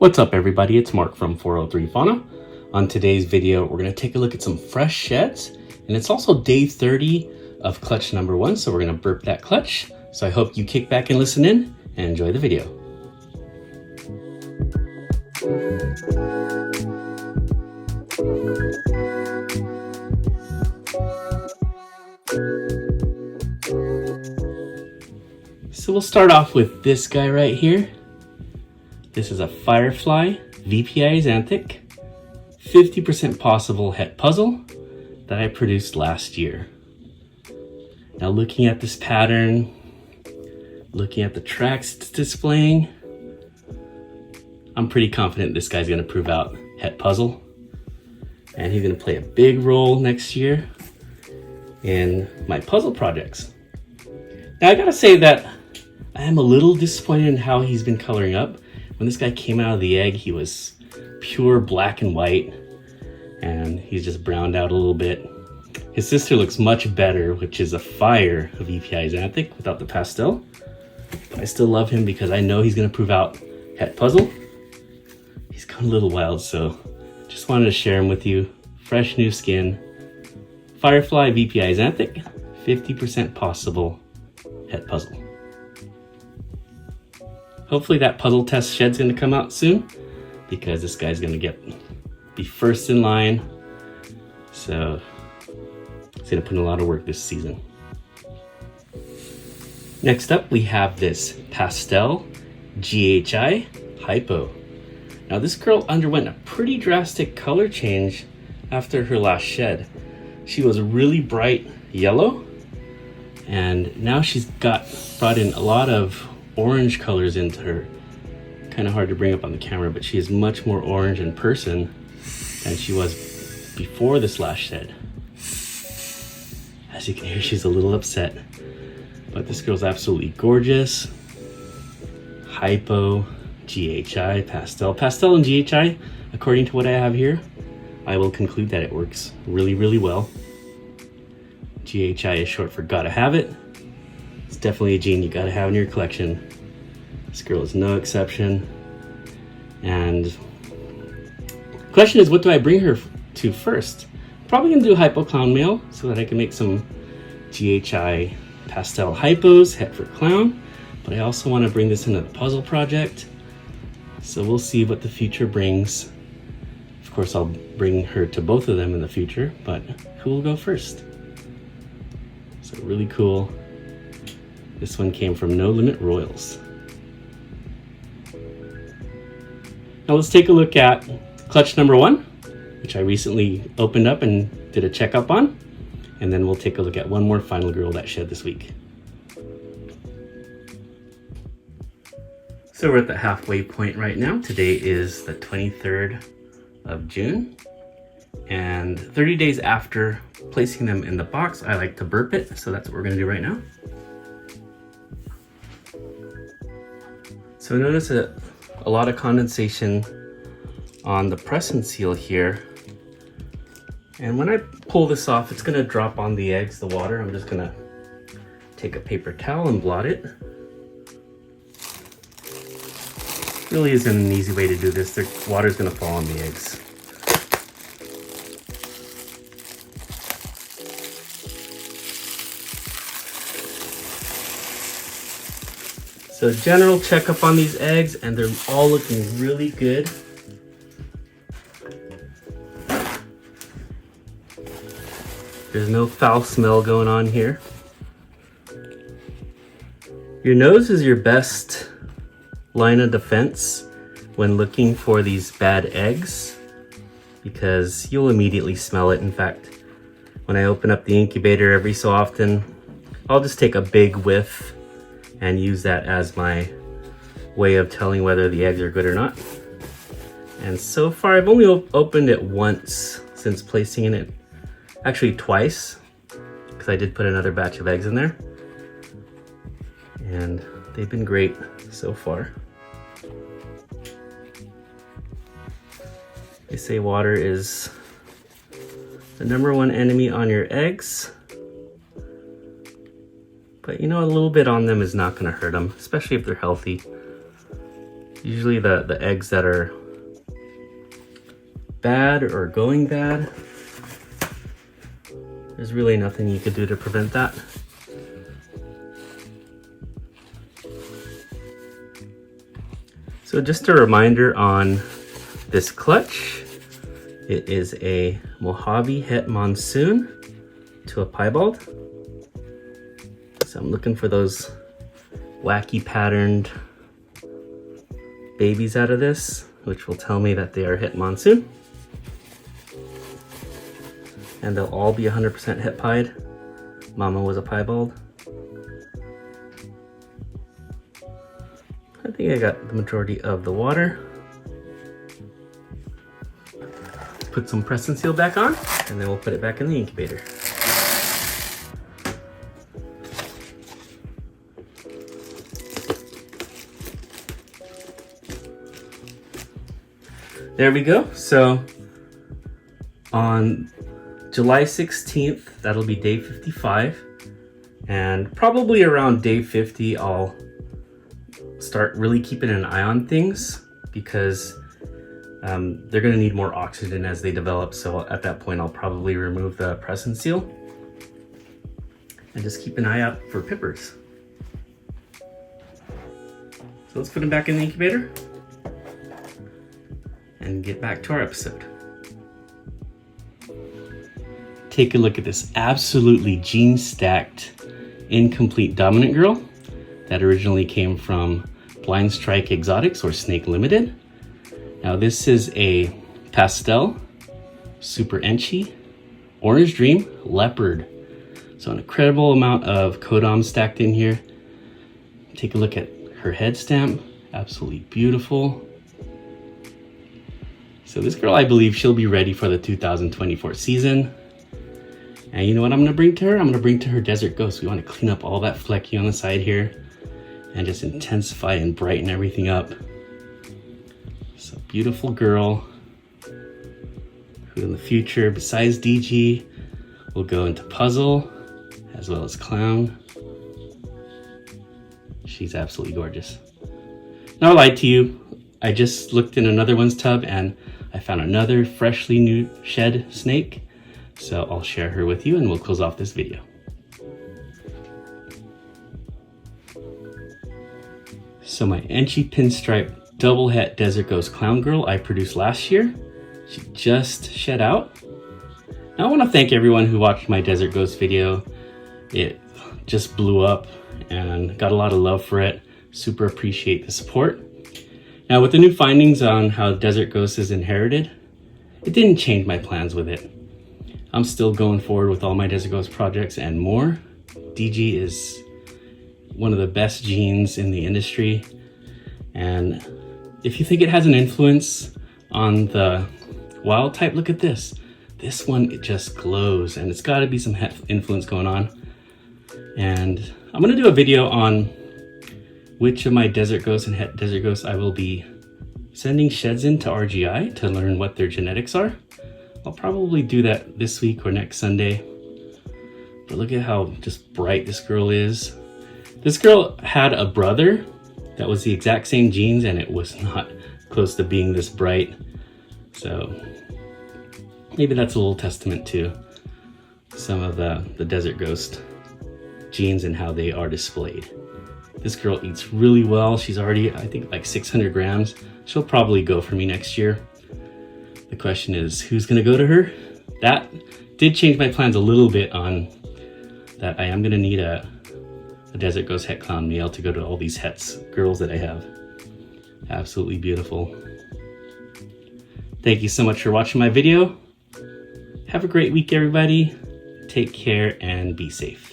What's up everybody, it's Mark from 403 Fauna. On today's video, we're gonna take a look at some fresh sheds, and it's also day 30 of clutch number 1, so we're gonna burp that clutch. So I hope you kick back and listen in and enjoy the video. So we'll start off with this guy right here. This is a Firefly VPI Xanthic 50% possible het puzzle that I produced last year. Now looking at this pattern, looking at the tracks it's displaying, I'm pretty confident this guy's gonna prove out het puzzle, and he's gonna play a big role next year in my puzzle projects. Now I gotta say that I am a little disappointed in how he's been coloring up. When this guy came out of the egg, he was pure black and white, and he's just browned out a little bit. His sister looks much better, which is a fire of VPI Xanthic without the pastel. But I still love him because I know he's gonna prove out het puzzle. He's gone a little wild, so just wanted to share him with you. Fresh new skin, Firefly VPI Xanthic, 50% possible het puzzle. Hopefully that puzzle test shed's gonna come out soon, because this guy's gonna be first in line. So he's gonna put in a lot of work this season. Next up, we have this Pastel GHI hypo. Now this girl underwent a pretty drastic color change after her last shed. She was really bright yellow, and now she's brought in a lot of orange colors into her. Kind of hard to bring up on the camera, but she is much more orange in person than she was before this last shed. As you can hear, she's a little upset, but this girl's absolutely gorgeous. Hypo, GHI, pastel. Pastel and GHI, according to what I have here, I will conclude that it works really, really well. GHI is short for gotta have it. It's definitely a gene you gotta have in your collection. This girl is no exception. And the question is, what do I bring her to first? Probably gonna do hypo clown male so that I can make some GHI pastel hypos, het for clown. But I also want to bring this into the puzzle project. So we'll see what the future brings. Of course, I'll bring her to both of them in the future, but who will go first? So really cool. This one came from No Limit Royals. Now let's take a look at clutch number 1, which I recently opened up and did a checkup on. And then we'll take a look at one more final girl that shed this week. So we're at the halfway point right now. Today is the 23rd of June. And 30 days after placing them in the box, I like to burp it. So that's what we're gonna do right now. So notice a lot of condensation on the press and seal here. And when I pull this off, it's gonna drop on the eggs, the water. I'm just gonna take a paper towel and blot it. Really isn't an easy way to do this. The water's gonna fall on the eggs. So general checkup on these eggs, and they're all looking really good. There's no foul smell going on here. Your nose is your best line of defense when looking for these bad eggs, because you'll immediately smell it. In fact, when I open up the incubator every so often, I'll just take a big whiff and use that as my way of telling whether the eggs are good or not. And so far, I've only opened it once since placing in it, actually twice, because I did put another batch of eggs in there. And they've been great so far. They say water is the #1 enemy on your eggs. But you know, a little bit on them is not gonna hurt them, especially if they're healthy. Usually the eggs that are bad or going bad, there's really nothing you could do to prevent that. So just a reminder on this clutch, it is a Mojave Het Monsoon to a piebald. So I'm looking for those wacky patterned babies out of this, which will tell me that they are Het Monsoon. And they'll all be 100% Het Pied. Mama was a piebald. I think I got the majority of the water. Put some press and seal back on, and then we'll put it back in the incubator. There we go. So on July 16th, that'll be day 55. And probably around day 50, I'll start really keeping an eye on things because they're gonna need more oxygen as they develop. So at that point, I'll probably remove the press and seal and just keep an eye out for pippers. So let's put them back in the incubator and get back to our episode. Take a look at this absolutely gene stacked incomplete dominant girl that originally came from Blind Strike Exotics or Snake Limited. Now this is a Pastel, Super Enchi, Orange Dream, Leopard. So an incredible amount of codoms stacked in here. Take a look at her head stamp, absolutely beautiful. So this girl, I believe she'll be ready for the 2024 season. And you know what I'm gonna bring to her? I'm gonna bring to her Desert Ghost. We wanna clean up all that flecky on the side here and just intensify and brighten everything up. So beautiful girl who in the future, besides DG, will go into puzzle as well as clown. She's absolutely gorgeous. Now I lied to you. I just looked in another one's tub and I found another freshly new shed snake. So I'll share her with you and we'll close off this video. So my Enchi Pinstripe Double Het Desert Ghost Clown Girl I produced last year. She just shed out. Now I want to thank everyone who watched my Desert Ghost video. It just blew up and got a lot of love for it. Super appreciate the support. Now with the new findings on how Desert Ghost is inherited, it didn't change my plans with it. I'm still going forward with all my Desert Ghost projects and more. DG is one of the best genes in the industry. And if you think it has an influence on the wild type, look at this. This one, it just glows and it's gotta be some influence going on. And I'm gonna do a video on which of my Desert Ghosts and Het Desert Ghosts I will be sending sheds into RGI to learn what their genetics are. I'll probably do that this week or next Sunday. But look at how just bright this girl is. This girl had a brother that was the exact same genes and it was not close to being this bright. So maybe that's a little testament to some of the Desert Ghost genes and how they are displayed. This girl eats really well. She's already, I think, like 600 grams. She'll probably go for me next year. The question is, who's gonna go to her? That did change my plans a little bit on that. I am gonna need a Desert Ghost Het Clown male to go to all these hets girls that I have. Absolutely beautiful. Thank you so much for watching my video. Have a great week, everybody. Take care and be safe.